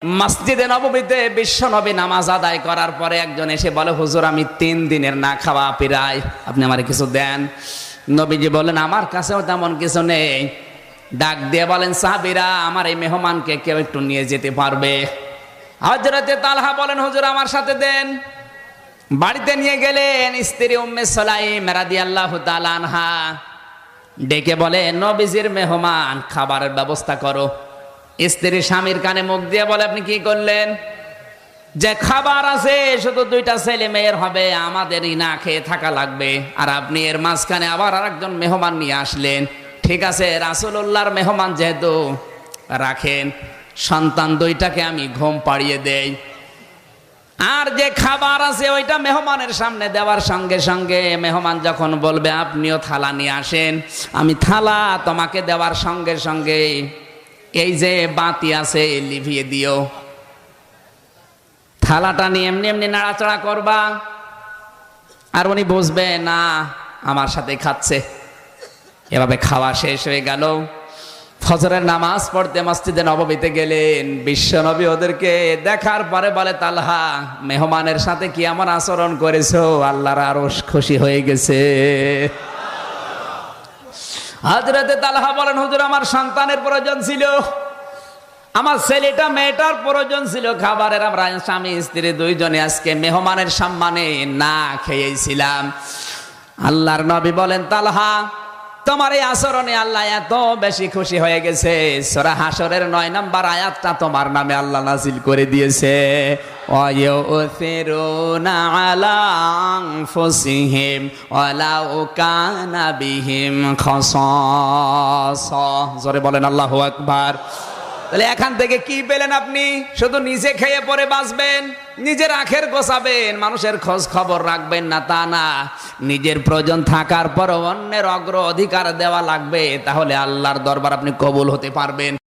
মসজিদে নববীতে বিশ্ব নবী নামাজ আদায় করার পরে একজন এসে বলে, হুজুর আমি 3 দিনের না খাওয়া পিরায়, আপনি আমারে কিছু দেন। নবীজি বলেন, আমার কাছেও তেমন কিছু নেই। ডাক দিয়ে বলেন, সাহাবীরা আমার এই মেহমানকে কেউ একটু নিয়ে যেতে পারবে? হযরতে তালহা বলেন, হুজুর আমার সাথে দেন। বাড়িতে নিয়ে গেলেন। স্ত্রী উম্মে সুলাইম রাদিয়াল্লাহু তাআলা আনহা ডেকে বলে, নবীজির মেহমান, খাবারের ব্যবস্থা করো। স্ত্রী স্বামীর কানে মুখ দিয়ে বলে, আপনি কি করলেন? যে খাবার আছে শুধু 2টা ছেলে মেয়ের হবে, আমাদেরই না খেয়ে থাকা লাগবে, আর আপনি এর মাঝখানে আবার আরেকজন মেহমান নিয়ে আসলেন। ঠিক আছে, রাসূলুল্লাহর মেহমান যেহেতু, রাখেন, সন্তান 2টাকে আমি ঘুম পাড়িয়ে দেই, আর যে খাবার আছে ওইটা মেহমানের সামনে দেওয়ার সঙ্গে সঙ্গে মেহমান যখন বলবে আপনিও থালা নিয়ে আসেন, আমি থালা তোমাকে দেওয়ার সঙ্গে সঙ্গে এই যে বাতি আছে লিভিয়ে দিও। থালাটা নিয়ে এমনি এমনি নাড়াচাড়া করবা, আর উনি বুঝবে না আমার সাথে খাচ্ছে। এভাবে খাওয়া শেষ হয়ে গেল। ফজরের নামাজ পড়তে মসজিদে নববীতে গেলেন। বিশ্ব নবী ওদেরকে দেখার পরে বলে, তালহা মেহমানের সাথে কি এমন আচরণ করেছো, আল্লাহর আরশ খুশি হয়ে গেছে। হযরতে তালহা বলেন, হুজুর আমার সন্তানের প্রয়োজন ছিল, আমার ছেলেটা মেয়েটার প্রয়োজন ছিল খাবারের। আমরা স্বামী স্ত্রী 2জনে আজকে মেহমানের সম্মানে না খেয়েছিলাম। আল্লাহর নবী বলেন, তালহা তোমার এই আচরণে আল্লাহ এত বেশি খুশি হয়ে গেছে, সূরা হাশরের 9 নম্বর আয়াতটা তোমার নামে আল্লাহ নাযিল করে দিয়েছে। ওয়ায়ুসিরুনা আলা আনফুসিহিম ওয়ালাউ কানা বিহিম খাসাসা। জোরে বলেন আল্লাহু আকবার। তাহলে এখান থেকে কি পেলেন আপনি? শুধু নিজে খেয়ে পরে বাঁচবেন, নিজের আখের গোছাবেন, মানুষের খোঁজ খবর রাখবেন না তা না। নিজের প্রয়োজন থাকার পর অন্যের অগ্র অধিকার দেওয়া লাগবে, তাহলে আল্লাহর দরবার আপনি কবুল হতে পারবেন।